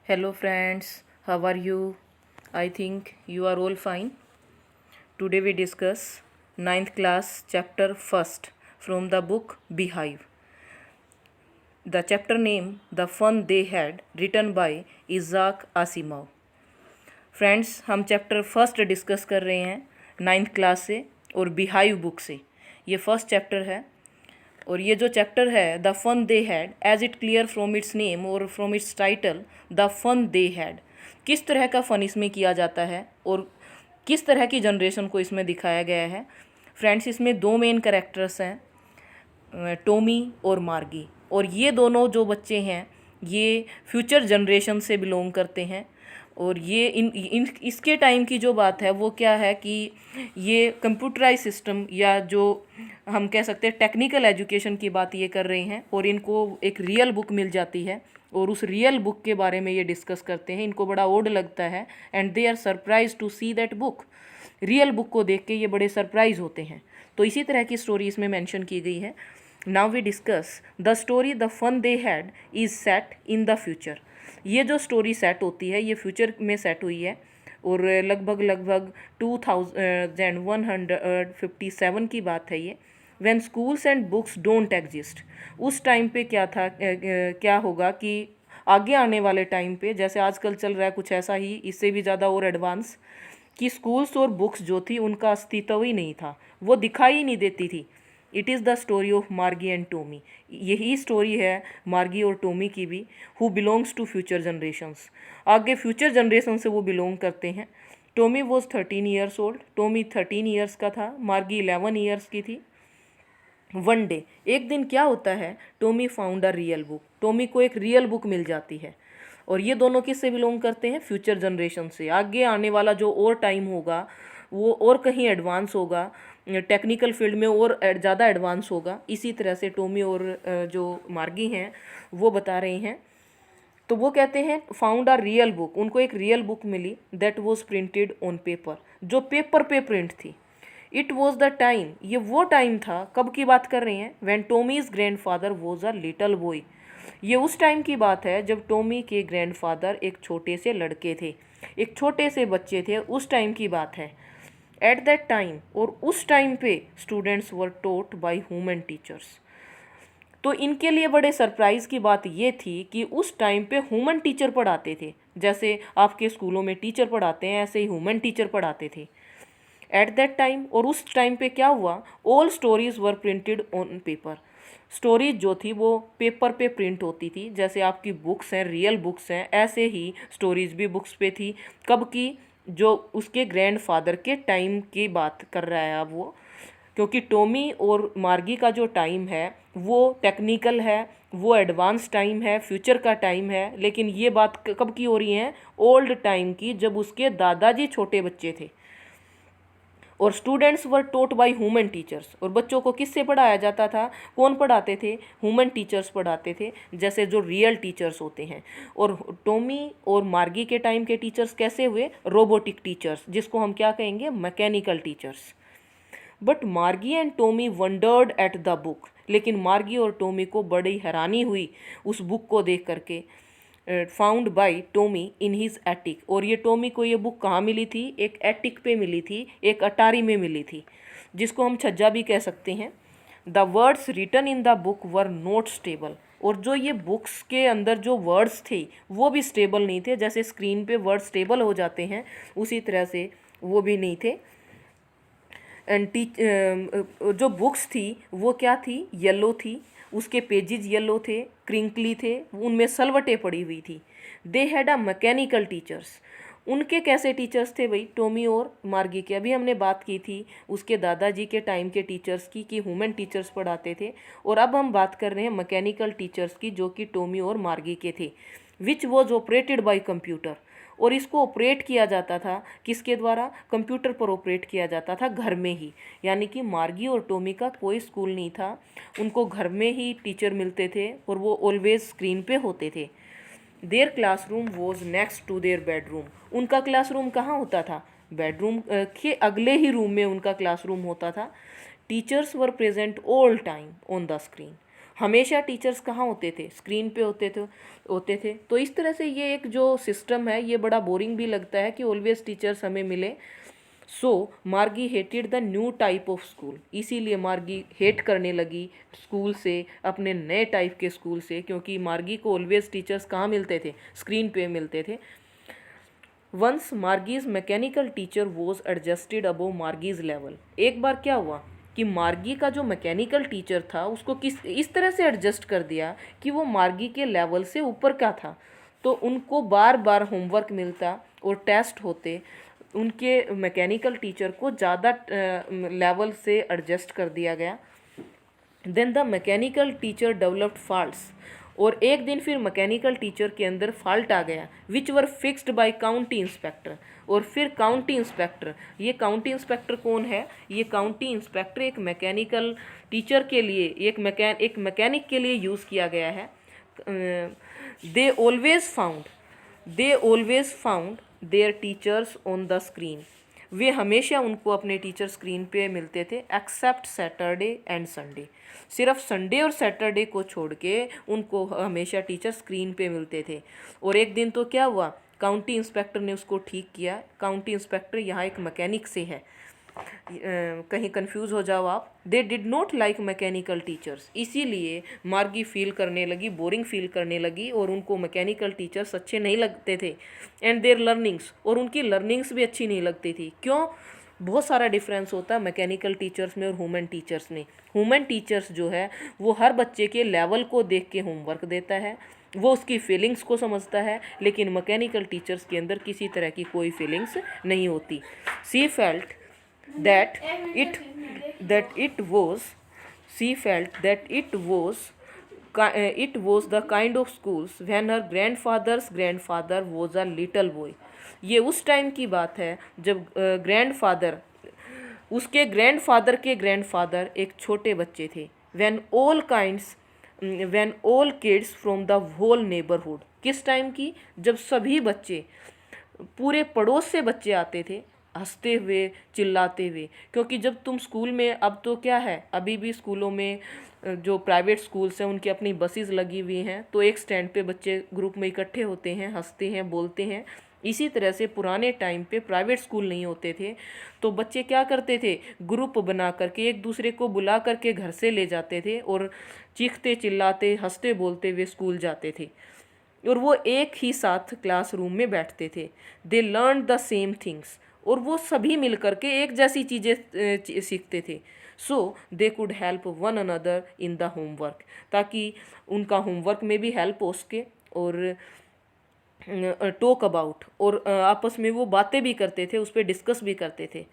Hello friends, how are you? I think you are all fine. Today we discuss ninth class chapter first from the book Beehive. The chapter name The Fun They Had written by Isaac Asimov. Friends हम chapter first discuss कर रहे हैं ninth class से और beehive book से। ये first chapter है और ये जो चैप्टर है the fun they had, as it clear from its name और from its title the fun they had, किस तरह का फ़न इसमें किया जाता है और किस तरह की जनरेशन को इसमें दिखाया गया है। फ्रेंड्स इसमें दो मेन कैरेक्टर्स हैं, टॉमी और मार्गी, और ये दोनों जो बच्चे हैं ये फ्यूचर जनरेशन से बिलोंग करते हैं। और ये इन इसके टाइम की जो बात है वो क्या है कि ये कंप्यूटराइज सिस्टम या जो हम कह सकते हैं टेक्निकल एजुकेशन की बात ये कर रहे हैं और इनको एक रियल बुक मिल जाती है और उस रियल बुक के बारे में ये डिस्कस करते हैं। इनको बड़ा ओड लगता है and they are surprise to see that book. Real book को देख के ये बड़े सरप्राइज होते हैं। तो इसी तरह की स्टोरी इसमें मेंशन की गई है। Now we discuss the story the fun they had is set in the future. ये जो स्टोरी सेट होती है ये फ्यूचर में सेट हुई है और लगभग 2157 की बात है ये। When schools and books don't exist, उस टाइम पे क्या था, क्या होगा कि आगे आने वाले टाइम पे जैसे आजकल चल रहा है कुछ ऐसा ही, इससे भी ज़्यादा और एडवांस, कि स्कूल्स और बुक्स जो थी उनका अस्तित्व ही नहीं था, वो दिखाई ही नहीं देती थी। It is the story of Margie and Tommy. यही स्टोरी है मार्गी और टोमी की भी, who belongs to future generations. आगे फ्यूचर जनरेशन से वो बिलोंग करते हैं। Tommy was 13 years old, Tommy 13 years का था, मार्गी 11 ईयर्स की थी। वन डे, एक दिन क्या होता है, Tommy found a real book, Tommy को एक रियल बुक मिल जाती है। और ये दोनों किससे बिलोंग करते हैं, फ्यूचर जनरेशन से। आगे आने वाला जो और टाइम होगा वो और कहीं एडवांस होगा, टेक्निकल फील्ड में और ज़्यादा एडवांस होगा। इसी तरह से टोमी और जो मार्गी हैं वो बता रहे हैं। तो वो कहते हैं फाउंड अ रियल बुक, उनको एक रियल बुक मिली that was printed on paper, जो पेपर पे प्रिंट थी। इट वॉज द टाइम, ये वो टाइम था, कब की बात कर रहे हैं, when Tommy's grandfather was a little boy. ये उस टाइम की बात है जब टोमी के ग्रैंडफादर एक छोटे से लड़के थे, एक छोटे से बच्चे थे, उस टाइम की बात है। एट दैट टाइम, और उस टाइम पे students were taught by human teachers. तो इनके लिए बड़े सरप्राइज़ की बात ये थी कि उस टाइम पे ह्यूमन टीचर पढ़ाते थे। जैसे आपके स्कूलों में टीचर पढ़ाते हैं ऐसे ही ह्यूमन टीचर पढ़ाते थे एट दैट टाइम। और उस टाइम पे क्या हुआ, all stories were printed on paper. Stories जो थी वो पेपर पे प्रिंट होती थी, जैसे आपकी बुक्स हैं, रियल बुक्स हैं, ऐसे ही स्टोरीज भी बुक्स पे थी। कब की, जो उसके ग्रैंडफादर के टाइम की बात कर रहा है अब वो, क्योंकि टोमी और मार्गी का जो टाइम है वो टेक्निकल है, वो एडवांस टाइम है, फ्यूचर का टाइम है। लेकिन ये बात कब की हो रही है, ओल्ड टाइम की, जब उसके दादाजी छोटे बच्चे थे। और students were taught by human teachers, और बच्चों को किससे पढ़ाया जाता था, कौन पढ़ाते थे, ह्यूमन टीचर्स पढ़ाते थे, जैसे जो रियल टीचर्स होते हैं। और टोमी और मार्गी के टाइम के टीचर्स कैसे हुए, रोबोटिक टीचर्स, जिसको हम क्या कहेंगे, mechanical teachers. But Margie and Tommy wondered at the book, लेकिन मार्गी और टोमी को बड़ी हैरानी हुई उस बुक को देख करके। Found by Tommy in his attic, और ये टोमी को ये बुक कहाँ मिली थी, एक एटिक पे मिली थी, एक अटारी में मिली थी, जिसको हम छज्जा भी कह सकते हैं। The words written in the book were not stable, और जो ये बुक्स के अंदर जो वर्ड्स थे वो भी स्टेबल नहीं थे। जैसे स्क्रीन पे वर्ड स्टेबल हो जाते हैं उसी तरह से वो भी नहीं थे। एंड जो बुक्स थी वो क्या थी, येलो थी, उसके पेजेस येलो थे, क्रिंकली थे, उनमें सलवटें पड़ी हुई थी। They had a mechanical teachers, उनके कैसे टीचर्स थे भाई, टोमी और मार्गी के। अभी हमने बात की थी उसके दादाजी के टाइम के टीचर्स की, कि ह्यूमन टीचर्स पढ़ाते थे। और अब हम बात कर रहे हैं मैकेनिकल टीचर्स की, जो कि टोमी और मार्गी के थे, which was operated by computer. और इसको ऑपरेट किया जाता था किसके द्वारा, कंप्यूटर पर ऑपरेट किया जाता था, घर में ही। यानी कि मार्गी और टोमी का कोई स्कूल नहीं था, उनको घर में ही टीचर मिलते थे और वो ऑलवेज स्क्रीन पे होते थे। Their classroom was next to their bedroom, उनका क्लासरूम कहाँ होता था, बेडरूम के अगले ही रूम में उनका क्लासरूम होता था। Teachers were present all time on the screen, हमेशा टीचर्स कहाँ होते थे, स्क्रीन पे होते थे। तो इस तरह से ये एक जो सिस्टम है ये बड़ा बोरिंग भी लगता है कि ऑलवेज टीचर्स हमें मिले। सो मार्गी hated the new type of school, इसीलिए मार्गी हेट करने लगी स्कूल से, अपने नए टाइप के स्कूल से, क्योंकि मार्गी को ऑलवेज टीचर्स कहाँ मिलते थे, स्क्रीन पे मिलते थे। Once Margie's mechanical teacher was adjusted above Margie's level, एक बार क्या हुआ कि मार्गी का जो मैकेनिकल टीचर था उसको इस तरह से एडजस्ट कर दिया कि वो मार्गी के लेवल से ऊपर का था। तो उनको बार बार होमवर्क मिलता और टेस्ट होते, उनके मैकेनिकल टीचर को ज़्यादा लेवल से एडजस्ट कर दिया गया। Then the mechanical teacher developed faults, और एक दिन फिर मैकेनिकल टीचर के अंदर फॉल्ट आ गया, which were fixed by county inspector. और फिर काउंटी इंस्पेक्टर, ये काउंटी इंस्पेक्टर कौन है, ये काउंटी इंस्पेक्टर एक मैकेनिकल टीचर के लिए, एक मैकेनिक के लिए यूज़ किया गया है। They always found their teachers on the screen, वे हमेशा उनको अपने टीचर स्क्रीन पे मिलते थे, एक्सेप्ट सैटरडे एंड संडे, सिर्फ संडे और सैटरडे को छोड़ के उनको हमेशा टीचर स्क्रीन पे मिलते थे। और एक दिन तो क्या हुआ, काउंटी इंस्पेक्टर ने उसको ठीक किया। काउंटी इंस्पेक्टर यहाँ एक मैकेनिक से है, कहीं कंफ्यूज हो जाओ आप। They did not like mechanical teachers, इसीलिए मार्गी फील करने लगी, बोरिंग फील करने लगी, और उनको मैकेनिकल टीचर्स अच्छे नहीं लगते थे। एंड देयर लर्निंग्स, और उनकी लर्निंग्स भी अच्छी नहीं लगती थी। क्यों, बहुत सारा डिफरेंस होता है मैकेनिकल टीचर्स में और ह्यूमन टीचर्स में। ह्यूमन टीचर्स जो है वो हर बच्चे के लेवल को देख के होमवर्क देता है, वो उसकी फीलिंग्स को समझता है, लेकिन मैकेनिकल टीचर्स के अंदर किसी तरह की कोई फीलिंग्स नहीं होती। सी felt that it was she felt that it was the kind of schools when her grandfather's grandfather was a little boy। ये उस टाइम की बात है जब ग्रैंडफादर, उसके ग्रैंडफादर के ग्रैंडफादर एक छोटे बच्चे थे। when all kids from the whole neighborhood, किस टाइम की, जब सभी बच्चे, पूरे पड़ोस से बच्चे आते थे हंसते हुए, चिल्लाते हुए। क्योंकि जब तुम स्कूल में, अब तो क्या है, अभी भी स्कूलों में जो प्राइवेट स्कूल्स हैं उनकी अपनी बसेस लगी हुई हैं, तो एक स्टैंड पे बच्चे ग्रुप में इकट्ठे होते हैं, हंसते हैं, बोलते हैं। इसी तरह से पुराने टाइम पे प्राइवेट स्कूल नहीं होते थे, तो बच्चे क्या करते थे, ग्रुप बना करके एक दूसरे को बुला करके घर से ले जाते थे और चीखते चिल्लाते, हंसते बोलते हुए स्कूल जाते थे, और वो एक ही साथ क्लासरूम में बैठते थे। They learn the same things, और वो सभी मिल करके एक जैसी चीज़ें सीखते थे। So they could help one another in the homework, ताकि उनका होमवर्क में भी हेल्प हो सके, और टॉक अबाउट, और आपस में वो बातें भी करते थे, उस पर डिस्कस भी करते थे।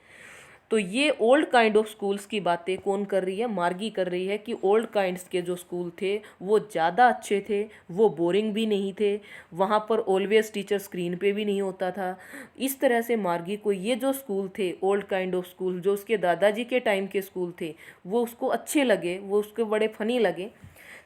तो ये ओल्ड काइंड ऑफ स्कूल्स की बातें कौन कर रही है, मार्गी कर रही है, कि ओल्ड काइंड्स के जो स्कूल थे वो ज़्यादा अच्छे थे, वो बोरिंग भी नहीं थे, वहाँ पर ऑलवेज टीचर स्क्रीन पे भी नहीं होता था। इस तरह से मार्गी को ये जो स्कूल थे, ओल्ड काइंड ऑफ स्कूल, जो उसके दादाजी के टाइम के स्कूल थे, वो उसको अच्छे लगे, वो उसको बड़े फनी लगे।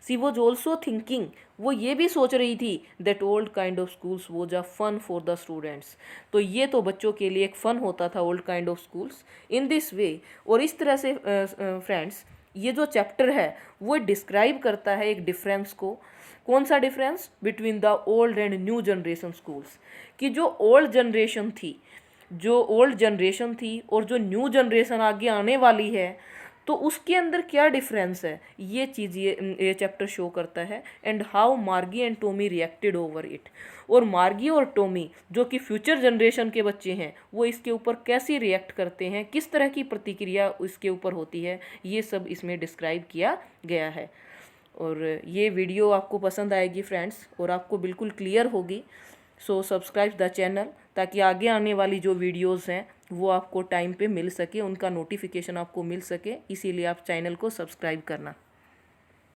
सी वॉज ऑल्सो थिंकिंग, वो ये भी सोच रही थी, that old kind of schools was a fun for the students, तो ये तो बच्चों के लिए एक फ़न होता था old kind of schools. In this way, और इस तरह से फ्रेंड्स ये जो चैप्टर है वो डिस्क्राइब करता है एक डिफरेंस को। कौन सा difference, between the old and new generation schools, कि जो ओल्ड जनरेशन थी और जो न्यू जनरेशन आगे आने वाली है, तो उसके अंदर क्या डिफरेंस है, ये चीज़ ये चैप्टर शो करता है। एंड हाउ मार्गी and Tommy reacted over it, और मार्गी और टॉमी जो कि फ्यूचर जनरेशन के बच्चे हैं, वो इसके ऊपर कैसे रिएक्ट करते हैं, किस तरह की प्रतिक्रिया इसके ऊपर होती है, ये सब इसमें डिस्क्राइब किया गया है। और ये वीडियो आपको पसंद आएगी फ्रेंड्स, और आपको बिल्कुल क्लियर होगी। सो सब्सक्राइब द चैनल, ताकि आगे आने वाली जो वीडियोस हैं वो आपको टाइम पे मिल सके, उनका नोटिफिकेशन आपको मिल सके, इसीलिए आप चैनल को सब्सक्राइब करना।